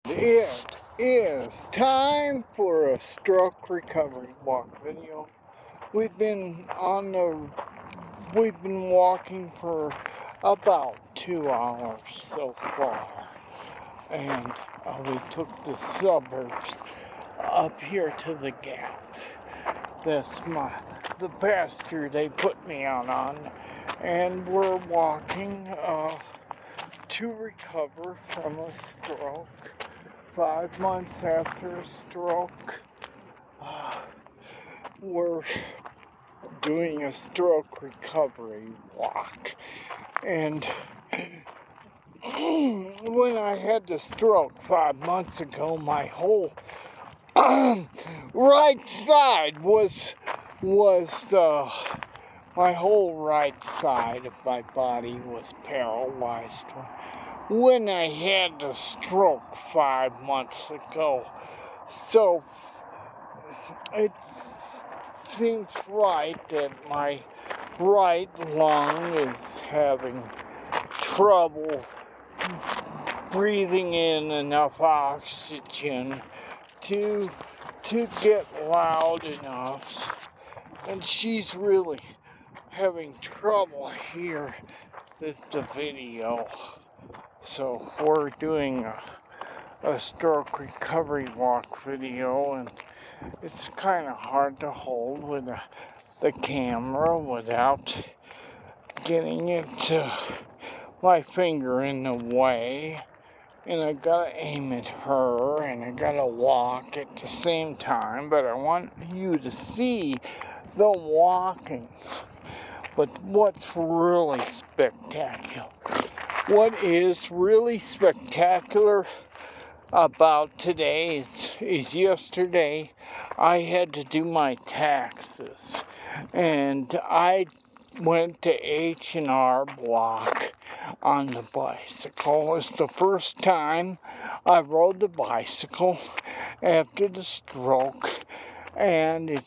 It is time for a stroke recovery walk video. We've been walking for about 2 hours so far, and we took the suburbs up here to the Gap. That's the pasture they put me on, and we're walking to recover from a stroke. 5 months after a stroke, we're doing a stroke recovery walk. And when I had the stroke 5 months ago, my whole right side was my whole right side of my body was paralyzed. When I had the stroke 5 months ago. So it seems right that my right lung is having trouble breathing in enough oxygen to get loud enough. And she's really having trouble here with the video. So we're doing a stroke recovery walk video, and it's kind of hard to hold with the camera without getting my finger in the way. And I gotta aim at her, and I gotta walk at the same time, but I want you to see the walking. But what's really spectacular? What is really spectacular about today is yesterday I had to do my taxes, and I went to H&R Block on the bicycle. It's the first time I rode the bicycle after the stroke, and it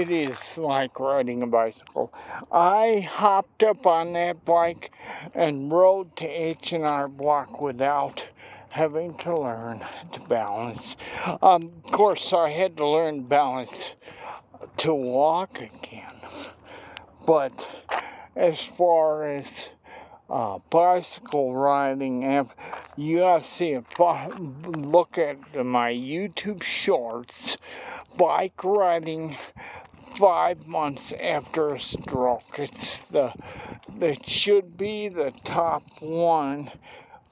is like riding a bicycle. I hopped up on that bike and rode to H&R Block without having to learn to balance. Of course, I had to learn balance to walk again. But as far as bicycle riding, you gotta see look at my YouTube shorts. Bike riding 5 months after a stroke. It should be the top one,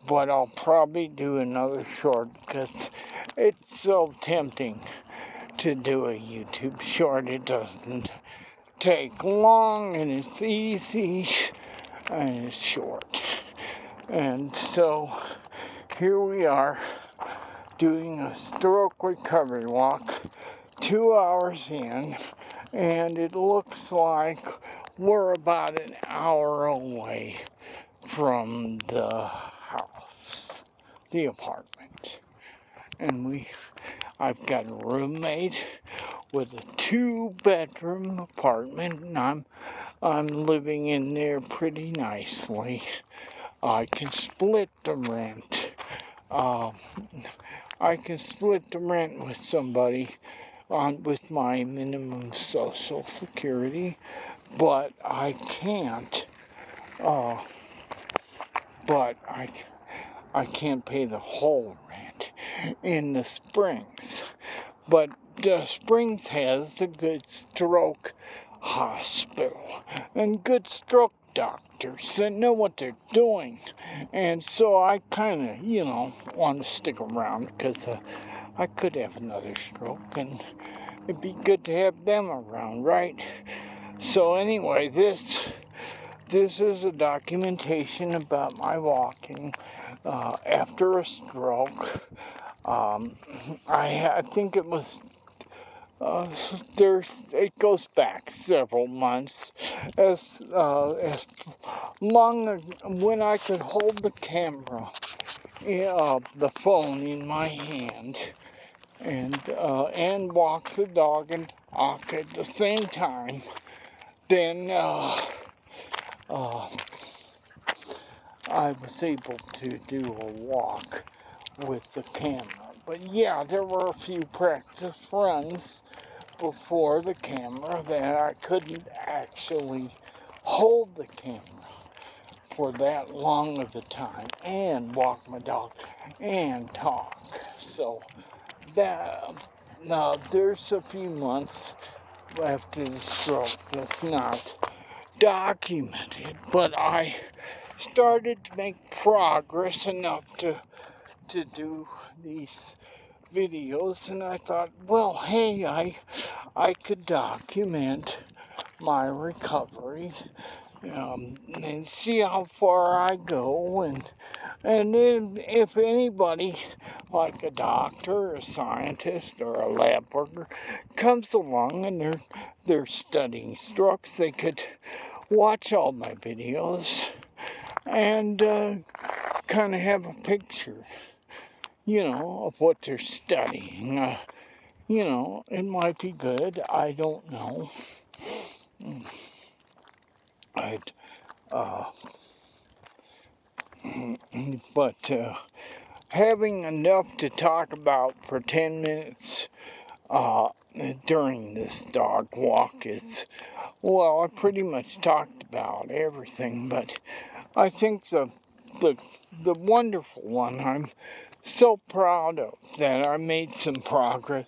but I'll probably do another short because it's so tempting to do a YouTube short. It doesn't take long, and it's easy, and it's short. And so here we are doing a stroke recovery walk, 2 hours in, and it looks like we're about an hour away from the house, the apartment. And I've got a roommate with a 2-bedroom apartment, and I'm living in there pretty nicely. I can split the rent. I can split the rent with somebody with my minimum Social Security, but I can't. But I can't pay the whole rent in the Springs. But the Springs has a good stroke hospital and good stroke doctors that know what they're doing. And so I kind of, want to stick around because I could have another stroke, and it'd be good to have them around, right? So anyway, this is a documentation about my walking after a stroke. I think it was it goes back several months, as long as when I could hold the camera, the phone in my hand, and walk the dog and walk at the same time. Then I was able to do a walk with the camera. But yeah, there were a few practice runs before the camera that I couldn't actually hold the camera for that long of a time and walk my dog and talk. So that now there's a few months after the stroke that's not documented, but I started to make progress enough to do these videos, and I thought, well, hey, I could document my recovery, and see how far I go, and then if anybody, like a doctor, a scientist, or a lab worker, comes along and they're studying strokes, they could watch all my videos and kind of have a picture, of what they're studying. It might be good. I don't know. But having enough to talk about for 10 minutes during this dog walk is, well, I pretty much talked about everything, but I think the wonderful one I'm so proud of that I made some progress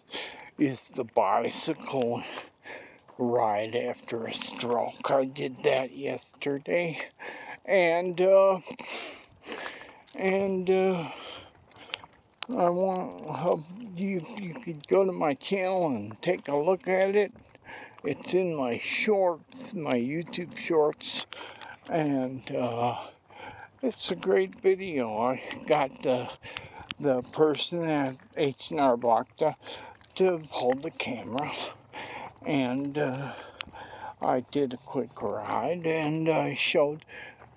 is the bicycle ride after a stroke. I did that yesterday, and I want you could go to my channel and take a look at it. It's in my shorts, my YouTube shorts, and it's a great video. I got the person at H&R Block to hold the camera, and I did a quick ride, and I showed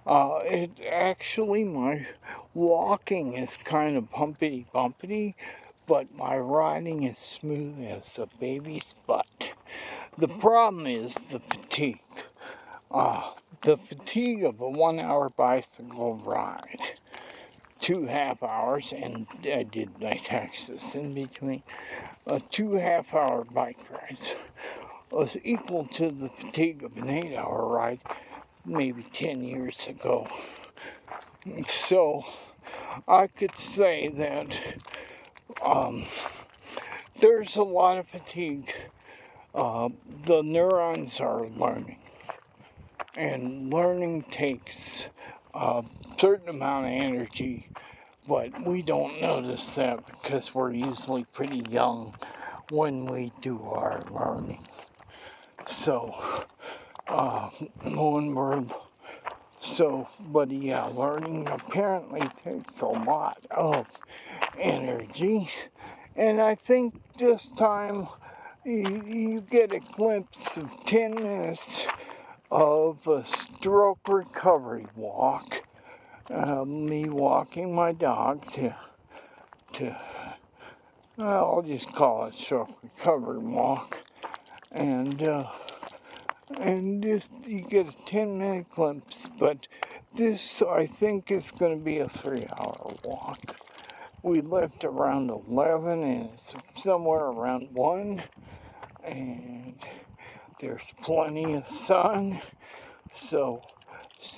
it actually, my walking is kind of bumpity, but my riding is smooth as a baby's butt. The problem is the fatigue. The fatigue of a 1 hour bicycle ride, 2.5 hours, and I did night access in between. 2.5 hour bike rides was equal to the fatigue of an 8 hour ride maybe 10 years ago. So I could say that there's a lot of fatigue. The neurons are learning, and learning takes a certain amount of energy, but we don't notice that because we're usually pretty young when we do our learning. So but yeah, learning apparently takes a lot of energy, and I think this time you get a glimpse of 10 minutes of a stroke recovery walk, me walking my dog to I'll just call it stroke recovery walk, and just you get a 10-minute glimpse, but this I think is going to be a 3-hour walk. We left around 11 and it's somewhere around 1, and there's plenty of sun, so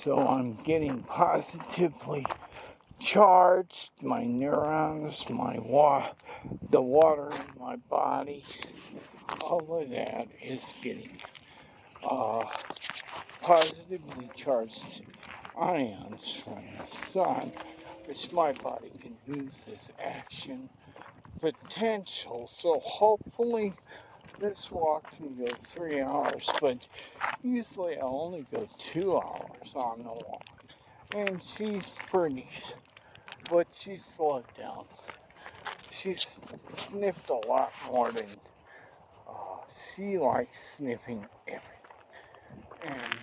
I'm getting positively charged. My neurons, the water in my body, all of that is getting positively charged ions from the sun, which my body can use as action potential. So hopefully this walk can go 3 hours, but usually I only go 2 hours on the walk. And she's pretty, but she's slowed down. She's sniffed a lot more than she likes sniffing everything. And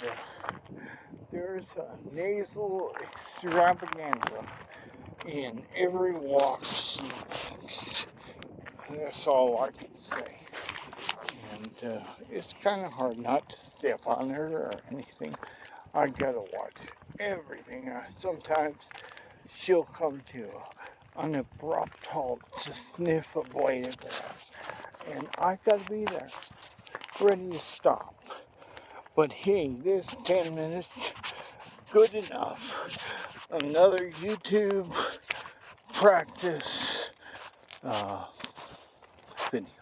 there's a nasal extravaganza in every walk she makes. That's all I can say. And it's kind of hard not to step on her or anything. I gotta watch everything. Sometimes she'll come to an abrupt halt to sniff a blade of grass. And I gotta be there, ready to stop. But hey, this 10 minutes, good enough. Another YouTube practice finish.